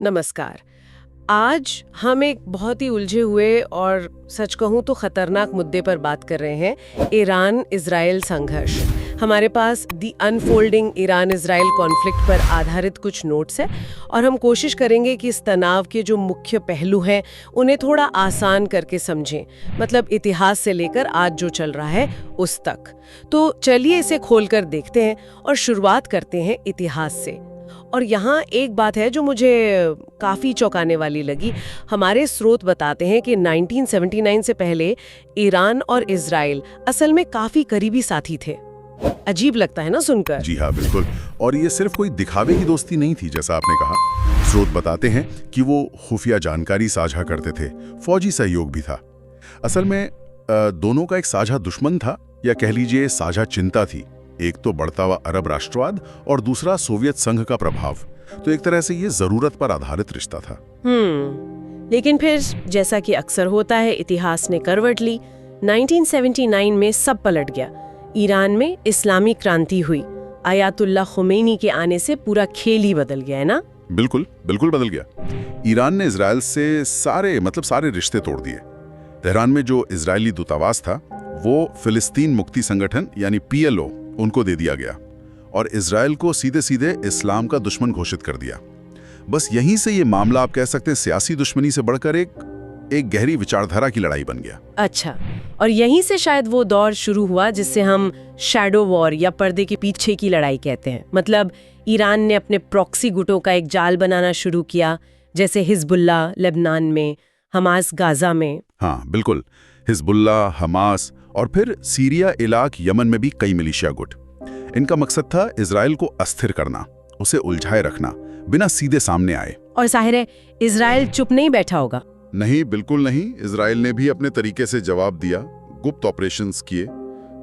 नमस्कार। आज हम एक बहुत ही उलझे हुए और सच कहूं तो खतरनाक मुद्दे पर बात कर रहे हैं, ईरान इजराइल संघर्ष। हमारे पास दी अनफोल्डिंग ईरान इजराइल कॉन्फ्लिक्ट पर आधारित कुछ नोट्स हैं और हम कोशिश करेंगे कि इस तनाव के जो मुख्य पहलू हैं उन्हें थोड़ा आसान करके समझें, मतलब इतिहास से लेकर आज जो चल रहा है उस तक। तो चलिए इसे खोलकर देखते हैं और शुरुआत करते हैं इतिहास से। और यहाँ एक बात है जो मुझे काफ़ी चौंकाने वाली लगी। हमारे स्रोत बताते हैं कि 1979 से पहले ईरान और इजराइल असल में काफ़ी करीबी साथी थे। अजीब लगता है ना सुनकर। जी हाँ, बिल्कुल। और ये सिर्फ कोई दिखावे की दोस्ती नहीं थी, जैसा आपने कहा। स्रोत बताते हैं कि वो खुफिया जानकारी साझा करते थे, फौजी सहयोग भी था। असल में दोनों का एक साझा दुश्मन था, या कह लीजिए साझा चिंता थी। एक तो बढ़ता हुआ अरब राष्ट्रवाद और दूसरा सोवियत संघ का प्रभाव। तो एक तरह से ये जरूरत पर आधारित रिश्ता था। लेकिन फिर जैसा कि अक्सर होता है, इतिहास ने करवट ली। 1979 में सब पलट गया। ईरान में इस्लामी क्रांति हुई। आयतुल्लाह खुमैनी के आने से पूरा खेल ही बदल गया है ना? बिल्कुल बिल्कुल बदल गया। ईरान ने इजराइल से सारे रिश्ते तोड़ दिए। तेहरान में जो इजरायली दूतावास था वो फिलिस्तीन मुक्ति संगठन यानी PLO उनको दे दिया गया और इजराइल को सीधे सीधे इस्लाम का दुश्मन घोषित कर दिया। बस यहीं से ये मामला, आप कह सकते हैं, सियासी दुश्मनी से बढ़कर एक गहरी विचारधारा की लड़ाई बन गया। अच्छा, और यहीं से शायद वो दौर शुरू हुआ जिससे हम शैडो वॉर या पर्दे के पीछे की लड़ाई कहते हैं। मतलब ईरान ने अपने प्रॉक्सी गुटों का एक जाल बनाना शुरू किया, जैसे हिजबुल्लाह लेबनान में, हमास गाजा में। हाँ बिल्कुल, हिजबुल्लाह, हमास और फिर सीरिया, इलाक, यमन में भी कई मिलिशिया गुट। इनका मकसद था इजराइल को अस्थिर करना, उसे उलझाए रखना, बिना सीधे सामने आए। और जाहिर है इजराइल चुप नहीं बैठा होगा। नहीं, बिल्कुल नहीं। इजराइल ने भी अपने तरीके से जवाब दिया, गुप्त ऑपरेशंस किए,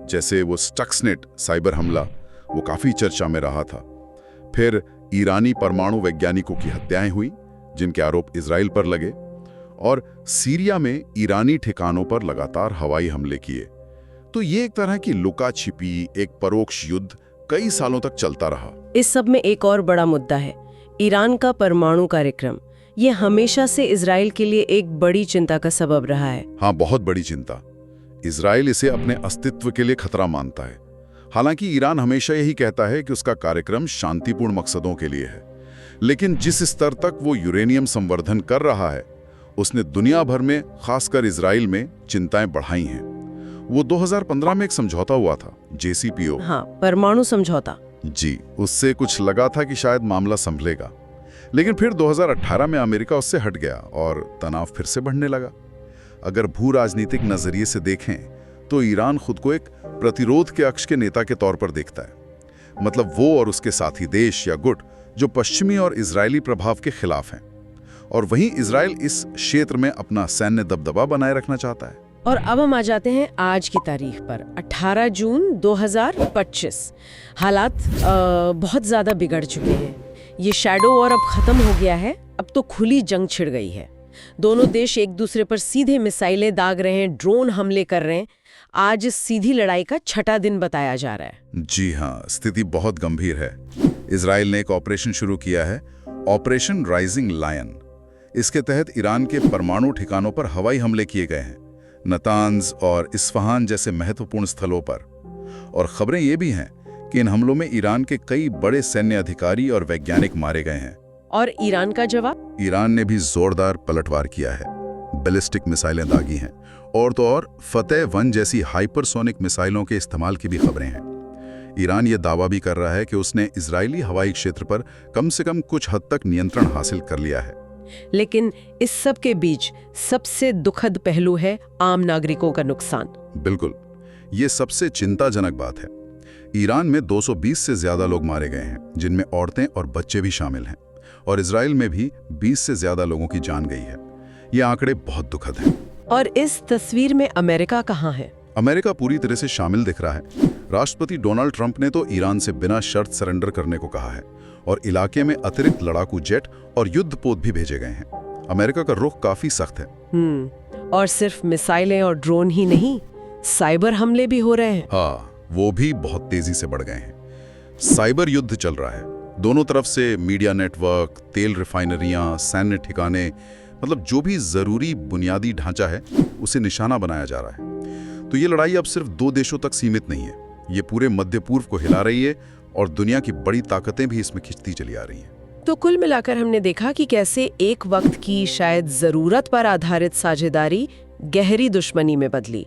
जैसे वो स्टक्सनेट साइबर हमला, वो काफी चर्चा में रहा था। फिर ईरानी परमाणु वैज्ञानिकों की हत्याएं हुई जिनके आरोप इजराइल पर लगे, और सीरिया में ईरानी ठिकानों पर लगातार हवाई हमले किए। तो ये एक तरह की लुका छिपी, एक परोक्ष युद्ध कई सालों तक चलता रहा। इस सब में एक और बड़ा मुद्दा है, ईरान का परमाणु कार्यक्रम। ये हमेशा से इजराइल के लिए एक बड़ी चिंता का सबब रहा है। हाँ, बहुत बड़ी चिंता। इजराइल इसे अपने अस्तित्व के लिए खतरा मानता है। हालांकि ईरान हमेशा यही कहता है कि उसका कार्यक्रम शांतिपूर्ण मकसदों के लिए है। लेकिन जिस स्तर तक वो यूरेनियम संवर्धन कर रहा है, उसने दुनिया भर में, खासकर इजराइल में, चिंताएं बढ़ाई हैं। वो 2015 में एक समझौता हुआ था, JCPOA। हाँ, परमाणु समझौता। जी, उससे कुछ लगा था कि शायद मामला संभलेगा। लेकिन फिर 2018 में अमेरिका उससे हट गया और तनाव फिर से बढ़ने लगा। अगर भू राजनीतिक नजरिए से देखें तो ईरान खुद को एक प्रतिरोध के अक्ष के नेता के तौर पर देखता है। मतलब वो और उसके साथी देश या गुट जो पश्चिमी और इजरायली प्रभाव के खिलाफ हैं। और वहीं इजराइल इस क्षेत्र में अपना सैन्य दबदबा बनाए रखना चाहता है। और अब हम आ जाते हैं आज की तारीख पर, 18 जून 2025। हालात बहुत ज़्यादा बिगड़ चुके हैं। ये शैडो वॉर अब खत्म हो गया है, अब तो खुली जंग छिड़ गई है। दोनों देश एक दूसरे पर सीधे मिसाइलें दाग रहे हैं, ड्रोन हमले कर रहे हैं। आज इस सीधी लड़ाई का छठा दिन बताया जा रहा है। जी हाँ, स्थिति बहुत गंभीर है। इजराइल ने एक ऑपरेशन शुरू किया है, ऑपरेशन राइजिंग लायन। इसके तहत ईरान के परमाणु ठिकानों पर हवाई हमले किए गए हैं, नतांज और इस्फहान जैसे महत्वपूर्ण स्थलों पर। और खबरें ये भी हैं कि इन हमलों में ईरान के कई बड़े सैन्य अधिकारी और वैज्ञानिक मारे गए हैं। और ईरान का जवाब? ईरान ने भी जोरदार पलटवार किया है, बैलिस्टिक मिसाइलें दागी हैं, और तो और फतेह-1 जैसी हाइपरसोनिक मिसाइलों के इस्तेमाल की भी खबरें हैं। ईरान ये दावा भी कर रहा है कि उसने इजरायली हवाई क्षेत्र पर कम से कम कुछ हद तक नियंत्रण हासिल कर लिया है। लेकिन इस सब के बीच सबसे दुखद पहलू है आम नागरिकों का नुकसान। बिल्कुल, ये सबसे चिंताजनक बात है। ईरान में 220 से ज्यादा लोग मारे गए हैं, जिनमें औरतें और बच्चे भी शामिल हैं। और इजराइल में भी 20 से ज्यादा लोगों की जान गई है। ये आंकड़े बहुत दुखद हैं। और इस तस्वीर में अमेरिका कहाँ है? अमेरिका पूरी तरह से शामिल दिख रहा है। राष्ट्रपति डोनाल्ड ट्रंप ने तो ईरान से बिना शर्त सरेंडर करने को कहा है, और इलाके में अतिरिक्त लड़ाकू जेट और युद्धपोत भी भेजे गए हैं। अमेरिका का रुख काफी सख्त है। और सिर्फ मिसाइलें और ड्रोन ही नहीं, साइबर हमले भी हो रहे हैं। हाँ, वो भी बहुत तेजी से बढ़ गए हैं। साइबर युद्ध चल रहा है। दोनों तरफ से मीडिया नेटवर्क, तेल रिफाइनरियां, सैन्य ठिकाने, मतलब जो भी जरूरी बुनियादी ढांचा है उसे निशाना बनाया जा रहा है। तो ये लड़ाई अब सिर्फ 2 देशों तक सीमित नहीं है, ये पूरे मध्य पूर्व को हिला रही है और दुनिया की बड़ी ताकतें भी इसमें खिंचती चली आ रही हैं। तो कुल मिलाकर हमने देखा कि कैसे एक वक्त की शायद जरूरत पर आधारित साझेदारी गहरी दुश्मनी में बदली,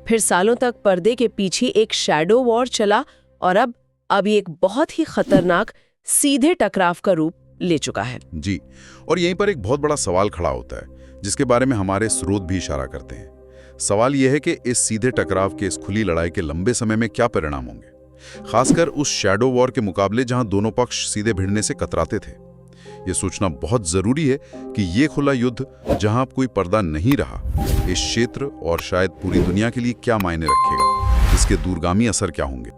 फिर सालों तक पर्दे के पीछे एक शैडो वॉर चला और अब ये एक बहुत ही खतरनाक सीधे टकराव का रूप ले चुका है। जी, और यहीं पर एक बहुत बड़ा सवाल खड़ा होता है जिसके बारे में हमारे स्रोत भी इशारा करते हैं। सवाल यह है कि इस सीधे टकराव के, इस खुली लड़ाई के लंबे समय में क्या परिणाम होंगे, खासकर उस शैडो वॉर के मुकाबले जहां दोनों पक्ष सीधे भिड़ने से कतराते थे। ये सोचना बहुत जरूरी है कि ये खुला युद्ध, जहां अब कोई पर्दा नहीं रहा, इस क्षेत्र और शायद पूरी दुनिया के लिए क्या मायने रखेगा, इसके दूरगामी असर क्या होंगे।